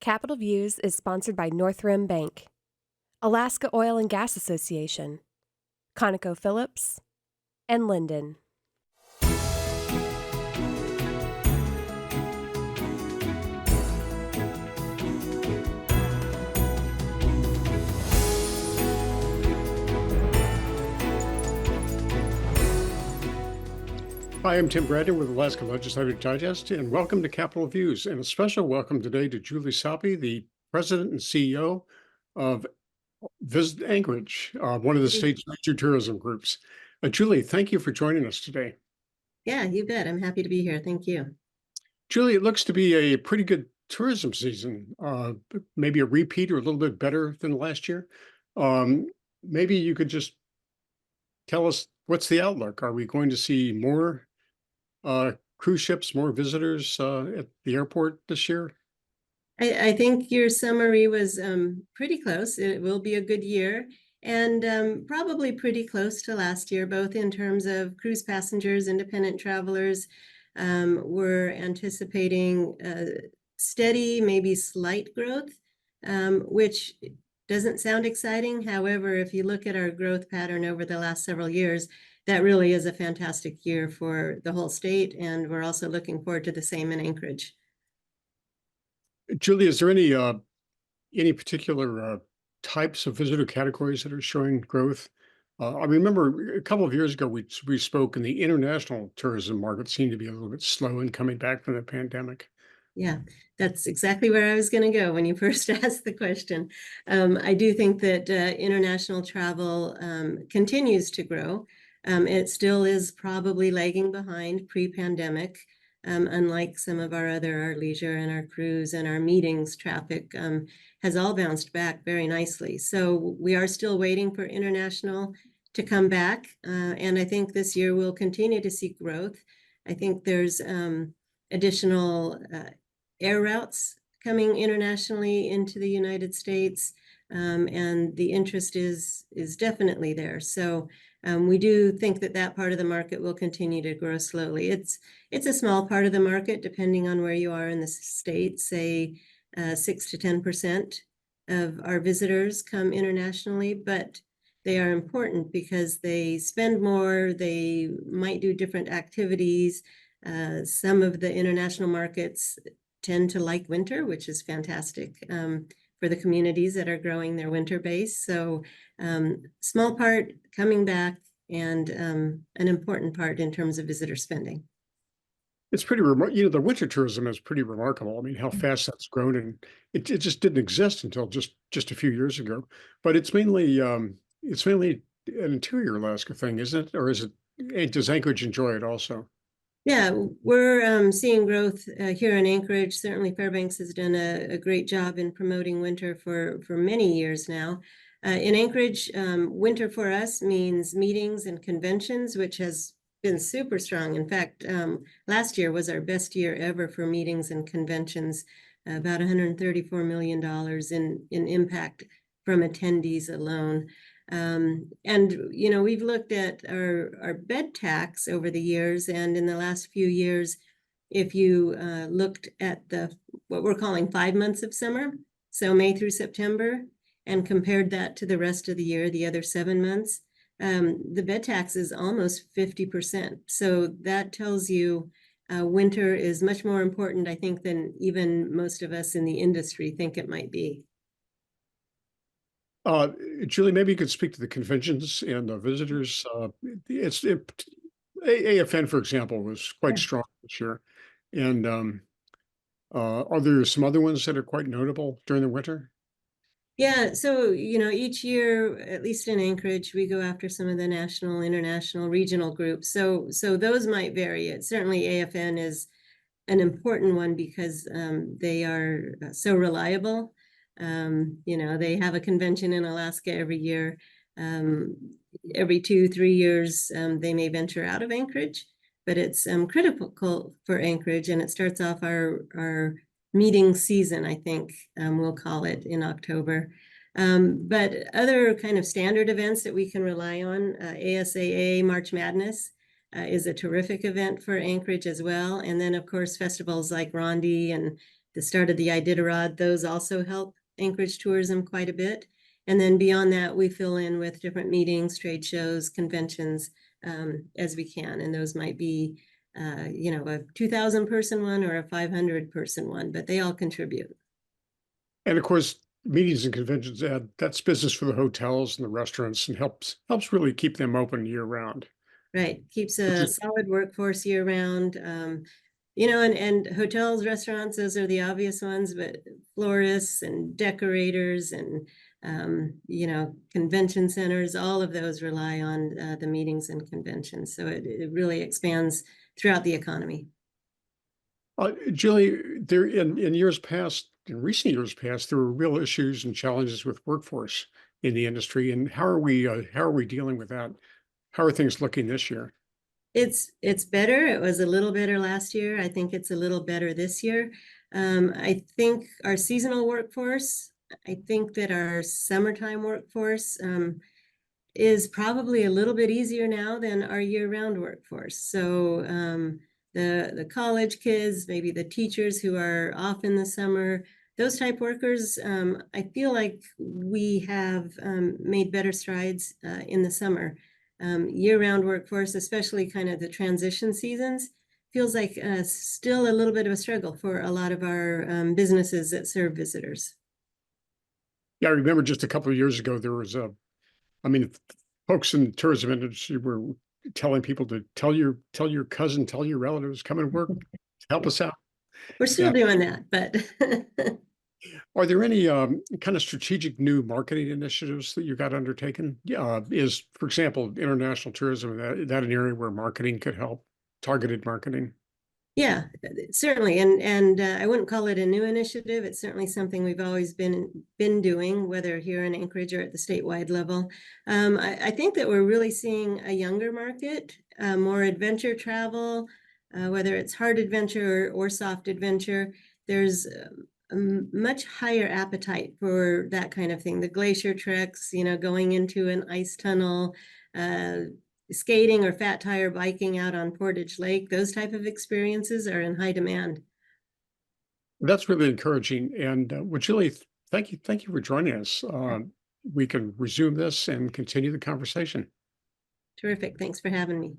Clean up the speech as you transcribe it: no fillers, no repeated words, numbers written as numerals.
Capital Views is sponsored by North Rim Bank, Alaska Oil and Gas Association, ConocoPhillips, and Linden. Hi, I'm Tim Bradner with Alaska Legislative Digest, and welcome to Capitol Views. And a special welcome today to Julie Saupe, the President and CEO of Visit Anchorage, one of the state's major tourism groups. Julie, thank you for joining us today. Yeah, you bet. I'm happy to be here. Thank you. Julie, it looks to be a pretty good tourism season, maybe a repeat or a little bit better than last year. Maybe you could just tell us what's the outlook? Are we going to see more cruise ships, more visitors at the airport this year? I think your summary was pretty close. It will be a good year and probably pretty close to last year, both in terms of cruise passengers, independent travelers. We're anticipating steady, maybe slight growth, which doesn't sound exciting. However, if you look at our growth pattern over the last several years, that really is a fantastic year for the whole state, and we're also looking forward to the same in Anchorage. Julie, is there any particular types of visitor categories that are showing growth? I remember a couple of years ago we spoke, and the international tourism market seemed to be a little bit slow in coming back from the pandemic. Yeah, that's exactly where I was going to go when you first asked the question. I do think that international travel continues to grow. It still is probably lagging behind pre-pandemic, unlike some of our leisure and our cruise and our meetings traffic has all bounced back very nicely. So we are still waiting for international to come back. And I think this year we'll continue to see growth. I think there's additional air routes coming internationally into the United States, and the interest is definitely there. So we do think that part of the market will continue to grow slowly. It's a small part of the market, depending on where you are in the state. Say 6 to 10% of our visitors come internationally, but they are important because they spend more, they might do different activities. Some of the international markets tend to like winter, which is fantastic for the communities that are growing their winter base. So small part coming back, and an important part in terms of visitor spending. It's pretty remarkable. The winter tourism is pretty remarkable. I mean, how fast that's grown, and it just didn't exist until just a few years ago. But it's mainly an interior Alaska thing, isn't it? Or does Anchorage enjoy it also? Yeah, we're seeing growth here in Anchorage. Certainly Fairbanks has done a great job in promoting winter for many years now. In Anchorage, winter for us means meetings and conventions, which has been super strong. In fact, last year was our best year ever for meetings and conventions, about $134 million in impact from attendees alone. And we've looked at our bed tax over the years, and in the last few years, if you looked at what we're calling 5 months of summer, so May through September, and compared that to the rest of the year, the other 7 months, the bed tax is almost 50%. So that tells you winter is much more important, I think, than even most of us in the industry think it might be. Julie, maybe you could speak to the conventions and the visitors. AFN, for example, was quite strong this year. And are there some other ones that are quite notable during the winter? Yeah, so, each year, at least in Anchorage, we go after some of the national, international, regional groups. So those might vary. Certainly AFN is an important one because they are so reliable. They have a convention in Alaska every year. Every 2-3 years, they may venture out of Anchorage, but it's critical for Anchorage, and it starts off our meeting season, I think we'll call it, in October. But other kind of standard events that we can rely on, ASAA March Madness is a terrific event for Anchorage as well. And then, of course, festivals like Rondi and the start of the Iditarod, those also help Anchorage tourism quite a bit. And then beyond that, we fill in with different meetings, trade shows, conventions, as we can. And those might be, a 2,000 person one or a 500 person one, but they all contribute. And of course, meetings and conventions that's business for the hotels and the restaurants and helps really keep them open year round. Right, keeps Which a is solid workforce year round. And hotels, restaurants, those are the obvious ones, but florists and decorators and convention centers, all of those rely on the meetings and conventions. So it really expands throughout the economy. Julie, there in years past, in recent years past, there were real issues and challenges with workforce in the industry. And how are we dealing with that? How are things looking this year? It's better. It was a little better last year. I think it's a little better this year. I think our seasonal workforce, I think that our summertime workforce is probably a little bit easier now than our year-round workforce. So the college kids, maybe the teachers who are off in the summer, those type workers, I feel like we have made better strides in the summer. Year-round workforce, especially kind of the transition seasons, feels like still a little bit of a struggle for a lot of our businesses that serve visitors. Yeah, I remember just a couple of years ago, there was folks in the tourism industry were telling people to tell your cousin, tell your relatives, come and work, help us out. We're still And doing that, but are there any kind of strategic new marketing initiatives that you got undertaken? Is, for example, international tourism, that an area where marketing could help, targeted marketing? yeah, certainly. And I wouldn't call it a new initiative. It's certainly something we've always been doing, whether here in Anchorage or at the statewide level. I think that we're really seeing a younger market, more adventure travel, whether it's hard adventure or soft adventure. There's a much higher appetite for that kind of thing. The glacier treks, going into an ice tunnel, skating or fat tire biking out on Portage Lake, those type of experiences are in high demand. That's really encouraging. And Julie, thank you for joining us. We can resume this and continue the conversation. Terrific. Thanks for having me.